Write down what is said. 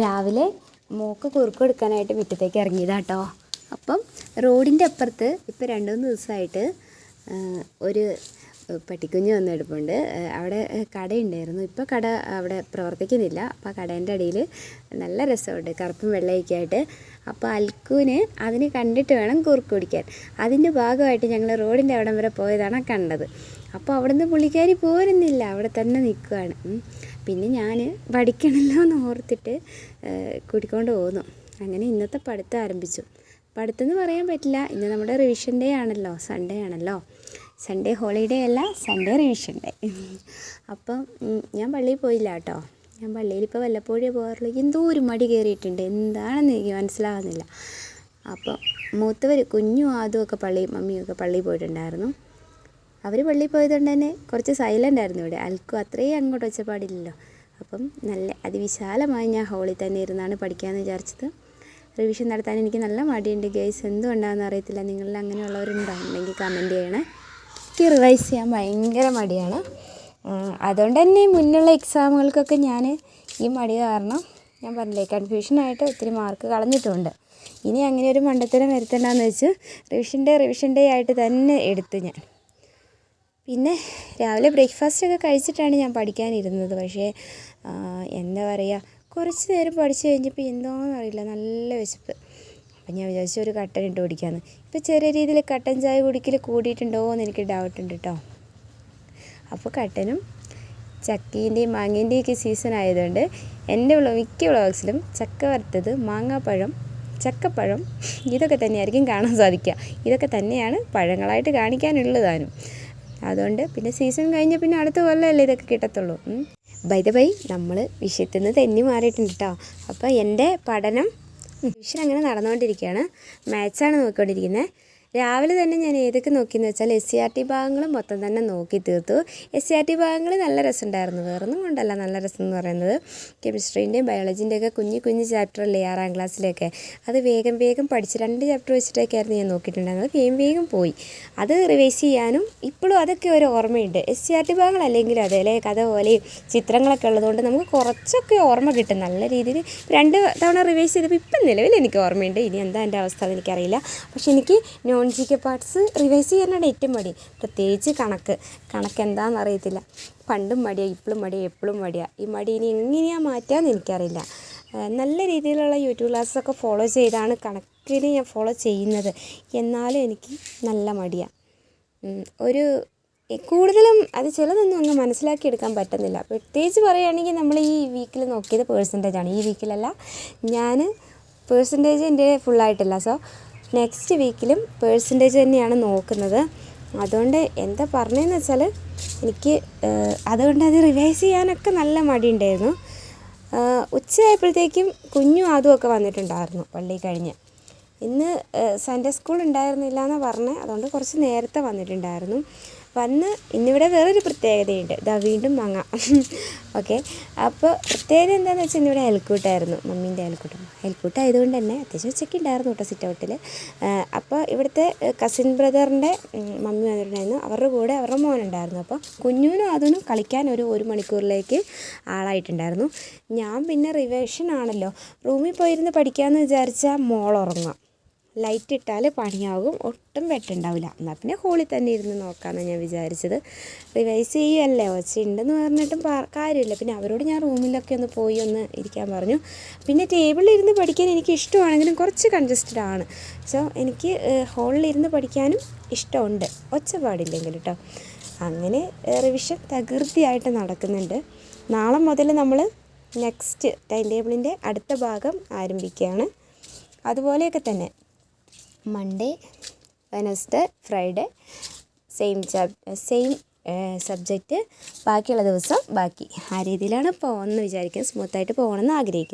രാവിലെ മോക്ക് കുറുക്ക് കൊടുക്കാനായിട്ട് മുറ്റത്തേക്ക് ഇറങ്ങിയതാട്ടോ. അപ്പം റോഡിൻ്റെ അപ്പുറത്ത് ഇപ്പോൾ 2-3 ദിവസമായിട്ട് ഒരു പട്ടിക്കുഞ്ഞ് വന്നെടുപ്പുണ്ട്. അവിടെ കടയുണ്ടായിരുന്നു, ഇപ്പോൾ കട അവിടെ പ്രവർത്തിക്കുന്നില്ല. അപ്പോൾ ആ കടേൻ്റെ അടിയിൽ നല്ല രസമുണ്ട്, കറുപ്പും വെള്ളയൊക്കെ ആയിട്ട്. അപ്പോൾ അൽക്കുവിന് അതിനെ കണ്ടിട്ട് വേണം കുറുക്ക് കുടിക്കാൻ. അതിൻ്റെ ഭാഗമായിട്ട് ഞങ്ങൾ റോഡിൻ്റെ അവിടം വരെ പോയതാണ് കണ്ടത്. അപ്പോൾ അവിടുന്ന് പുള്ളിക്കാരി പോരുന്നില്ല, അവിടെ തന്നെ നിൽക്കുകയാണ്. പിന്നെ ഞാൻ പഠിക്കണമല്ലോ എന്ന് ഓർത്തിട്ട് കൂട്ടിക്കൊണ്ട് പോന്നു. അങ്ങനെ ഇന്നത്തെ പഠിത്തം ആരംഭിച്ചു. പഠിത്തം എന്ന് പറയാൻ പറ്റില്ല, ഇന്ന് നമ്മുടെ റിവിഷൻ ഡേ ആണല്ലോ, സൺഡേ ആണല്ലോ. സൺഡേ ഹോളിഡേ അല്ല, സൺഡേ റിവിഷൻ ഡേ. അപ്പം ഞാൻ പള്ളിയിൽ പോയില്ല കേട്ടോ. ഞാൻ പള്ളിയിൽ ഇപ്പോൾ വല്ലപ്പോഴേ പോകാറുള്ളൂ. എന്തോ ഒരു മടി കയറിയിട്ടുണ്ട്, എന്താണെന്ന് എനിക്ക് മനസ്സിലാകുന്നില്ല. അപ്പം മൂത്തവർ കുഞ്ഞും അതുമൊക്കെ മമ്മിയൊക്കെ പള്ളിയിൽ പോയിട്ടുണ്ടായിരുന്നു. അവർ പള്ളിയിൽ പോയതുകൊണ്ട് തന്നെ കുറച്ച് സൈലൻ്റ് ആയിരുന്നു ഇവിടെ. അൽക്കും അത്രയും അങ്ങോട്ട് ഒച്ചപ്പാടില്ലല്ലോ. അപ്പം നല്ല അതിവിശാലമായി ഞാൻ ഹോളിൽ തന്നെ ഇരുന്നാണ് പഠിക്കാമെന്ന് വിചാരിച്ചത്. റിവിഷൻ നടത്താൻ എനിക്ക് നല്ല മടിയുണ്ട് ഗൈസ്, എന്തുകൊണ്ടാണെന്ന് അറിയത്തില്ല. നിങ്ങളിൽ അങ്ങനെയുള്ളവരുണ്ടോ ഉണ്ടെങ്കിൽ കമൻറ്റ് ചെയ്യണേ. എനിക്ക് റിവൈസ് ചെയ്യാൻ ഭയങ്കര മടിയാണ്. അതുകൊണ്ട് തന്നെ മുന്നുള്ള എക്സാമുകൾക്കൊക്കെ ഞാൻ ഈ മടി കാരണം ഞാൻ പറഞ്ഞില്ലേ, കൺഫ്യൂഷനായിട്ട് ഒത്തിരി മാർക്ക് കളഞ്ഞിട്ടുണ്ട്. ഇനി അങ്ങനെ ഒരു മണ്ടത്തരം വരുത്തണ്ടെന്ന് വെച്ച് റിവിഷൻ ഡേ ആയിട്ട് തന്നെ എടുത്തു ഞാൻ. പിന്നെ രാവിലെ ബ്രേക്ക്ഫാസ്റ്റൊക്കെ കഴിച്ചിട്ടാണ് ഞാൻ പഠിക്കാനിരുന്നത്. പക്ഷേ എന്താ പറയുക, കുറച്ച് നേരം പഠിച്ചു കഴിഞ്ഞപ്പോൾ എന്താണെന്ന് അറിയില്ല, നല്ല വിശപ്പ്. അപ്പം ഞാൻ വിചാരിച്ചു ഒരു കട്ടൻ ഇട്ട് കുടിക്കാമെന്ന്. ഇപ്പോൾ ചെറിയ രീതിയിൽ കട്ടൻ ചായ കുടിക്കൽ കൂടിയിട്ടുണ്ടോ എന്ന് എനിക്ക് ഡൗട്ടുണ്ട് കേട്ടോ. അപ്പോൾ കട്ടനും ചക്കീൻ്റെയും മാങ്ങേൻ്റെയൊക്കെ സീസൺ ആയതുകൊണ്ട് എൻ്റെ മിക്ക വ്ളോഗ്സിലും ചക്ക വറുത്തത്, മാങ്ങാപ്പഴം, ചക്കപ്പഴം ഇതൊക്കെ തന്നെയായിരിക്കും കാണാൻ സാധിക്കുക. ഇതൊക്കെ തന്നെയാണ് പഴങ്ങളായിട്ട് കാണിക്കാനുള്ളതാനും. അതുകൊണ്ട് പിന്നെ സീസൺ കഴിഞ്ഞാൽ പിന്നെ അടുത്ത കൊല്ലമല്ലേ ഇതൊക്കെ കിട്ടത്തുള്ളൂ. ബൈ ദ ബൈ, നമ്മൾ വിഷയത്തിൽ നിന്ന് തെന്നി മാറിയിട്ടുണ്ട് കേട്ടോ. അപ്പോൾ എൻ്റെ പഠനം വിഷയം അങ്ങനെ നടന്നുകൊണ്ടിരിക്കുകയാണ്. മാത്സാണ് നോക്കിക്കൊണ്ടിരിക്കുന്നത്. രാവിലെ തന്നെ ഞാൻ ഏതൊക്കെ നോക്കിയെന്ന് വെച്ചാൽ SCERT ഭാഗങ്ങൾ മൊത്തം തന്നെ നോക്കി തീർത്തു. SCERT ഭാഗങ്ങൾ നല്ല രസമുണ്ടായിരുന്നു, വേറൊന്നും കൊണ്ടല്ല നല്ല രസം എന്ന് പറയുന്നത്. കെമിസ്ട്രീൻ്റെയും ബയോളജീൻ്റെയൊക്കെ കുഞ്ഞു ചാപ്റ്ററല്ലേ 6ാം ക്ലാസ്സിലൊക്കെ, അത് വേഗം പഠിച്ച് 2 ചാപ്റ്റർ വെച്ചിട്ടൊക്കെ ആയിരുന്നു ഞാൻ നോക്കിയിട്ടുണ്ടായിരുന്നത്. വേഗം പോയി അത് റിവൈസ് ചെയ്യാനും ഇപ്പോഴും അതൊക്കെ ഒരു ഓർമ്മയുണ്ട്. SCERT ഭാഗങ്ങൾ അല്ലെങ്കിൽ അതേലെ കഥ പോലെയും ചിത്രങ്ങളൊക്കെ ഉള്ളതുകൊണ്ട് നമുക്ക് കുറച്ചൊക്കെ ഓർമ്മ കിട്ടും നല്ല രീതിയിൽ. 2 തവണ റിവൈസ് ചെയ്തപ്പോൾ ഇപ്പം നിലവിൽ എനിക്ക് ഓർമ്മയുണ്ട്. ഇനി എന്താ എൻ്റെ അവസ്ഥ എന്ന് എനിക്കറിയില്ല. പക്ഷെ എനിക്ക് GK പാർട്സ് റിവൈസ് ചെയ്യാനാണ് ഏറ്റവും മടി, പ്രത്യേകിച്ച് കണക്ക് എന്താണെന്ന് അറിയത്തില്ല. പണ്ടും മടിയാണ്, ഇപ്പോഴും മടിയാണ്, എപ്പോഴും മടിയാണ്. ഈ മടി ഇനി എങ്ങനെയാണ് മാറ്റാമെന്ന് എനിക്കറിയില്ല. നല്ല രീതിയിലുള്ള യൂട്യൂബ് ക്ലാസ്സൊക്കെ ഫോളോ ചെയ്താണ് കണക്കിന് ഞാൻ ഫോളോ ചെയ്യുന്നത്. എന്നാലും എനിക്ക് നല്ല മടിയാണ്. കൂടുതലും അത് ചിലതൊന്നും അങ്ങ് മനസ്സിലാക്കിയെടുക്കാൻ പറ്റുന്നില്ല. പ്രത്യേകിച്ച് പറയുകയാണെങ്കിൽ നമ്മൾ ഈ വീക്കിൽ നോക്കിയത് പേഴ്സൻറ്റേജാണ്. ഈ വീക്കിലല്ല, ഞാൻ പേഴ്സൻറ്റേജ് എൻ്റെ ഫുള്ളായിട്ടില്ല. സോ നെക്സ്റ്റ് വീക്കിലും പേഴ്സൻറ്റേജ് തന്നെയാണ് നോക്കുന്നത്. അതുകൊണ്ട് എന്താ പറഞ്ഞതെന്ന് വെച്ചാൽ എനിക്ക് അതുകൊണ്ട് അത് റിവൈസ് ചെയ്യാനൊക്കെ നല്ല മടിയുണ്ടായിരുന്നു. ഉച്ചയായപ്പോഴത്തേക്കും കുഞ്ഞും അതുമൊക്കെ വന്നിട്ടുണ്ടായിരുന്നു പള്ളി കഴിഞ്ഞ്. ഇന്ന് സൺഡേ സ്കൂൾ ഉണ്ടായിരുന്നില്ല എന്നാണ് പറഞ്ഞത്, അതുകൊണ്ട് കുറച്ച് നേരത്തെ വന്നിട്ടുണ്ടായിരുന്നു. ഇന്നിവിടെ വേറൊരു പ്രത്യേകതയുണ്ട്. ഇതാ വീണ്ടും മാങ്ങ. ഓക്കെ, അപ്പോൾ പ്രത്യേകത എന്താണെന്ന് വെച്ചാൽ ഇന്നിവിടെ അയൽക്കൂട്ടായിരുന്നു, മമ്മീൻ്റെ അയൽക്കൂട്ടായതുകൊണ്ട് തന്നെ അത്യാവശ്യം ഉച്ചയ്ക്ക് ഉണ്ടായിരുന്നു കേട്ടോ സിറ്റ് ഔട്ടിൽ. അപ്പോൾ ഇവിടുത്തെ കസിൻ ബ്രദറിൻ്റെ മമ്മി വന്നിട്ടുണ്ടായിരുന്നു, അവരുടെ കൂടെ അവരുടെ മോനുണ്ടായിരുന്നു. അപ്പോൾ കുഞ്ഞുവിനും അതിനും കളിക്കാൻ ഒരു മണിക്കൂറിലേക്ക് ആളായിട്ടുണ്ടായിരുന്നു. ഞാൻ പിന്നെ റിവിഷൻ ആണല്ലോ, റൂമിൽ പോയിരുന്ന് പഠിക്കാമെന്ന് വിചാരിച്ചാൽ മോളുറങ്ങാം, ലൈറ്റ് ഇട്ടാൽ പണിയാകും, ഒട്ടും വെട്ടുണ്ടാവില്ല. എന്നാൽ പിന്നെ ഹോളിൽ തന്നെ ഇരുന്ന് നോക്കാമെന്നാണ് ഞാൻ വിചാരിച്ചത്. റിവൈസ് ചെയ്യുമല്ലേ, ഉണ്ടെന്ന് പറഞ്ഞിട്ടും കാര്യമില്ല. പിന്നെ അവരോട് ഞാൻ റൂമിലൊക്കെ ഒന്ന് ഇരിക്കാൻ പറഞ്ഞു. പിന്നെ ടേബിളിലിരുന്ന് പഠിക്കാൻ എനിക്ക് ഇഷ്ടമാണെങ്കിലും കുറച്ച് കൺജസ്റ്റഡ് ആണ്. സോ എനിക്ക് ഹോളിലിരുന്ന് പഠിക്കാനും ഇഷ്ടമുണ്ട്, ഒച്ചപ്പാടില്ലെങ്കിൽ കേട്ടോ. അങ്ങനെ റിവിഷൻ തകൃതിയായിട്ട് നടക്കുന്നുണ്ട്. നാളെ മുതൽ നമ്മൾ നെക്സ്റ്റ് ടൈം ടേബിളിൻ്റെ അടുത്ത ഭാഗം ആരംഭിക്കുകയാണ്. അതുപോലെയൊക്കെ തന്നെ Monday, Wednesday, Friday same subject, ബാക്കിയുള്ള ദിവസം ബാക്കി. ആ രീതിയിലാണ് പോകുമെന്ന് വിചാരിക്കുന്നത്, സ്മൂത്തായിട്ട് പോകണമെന്ന് ആഗ്രഹിക്കുന്നത്.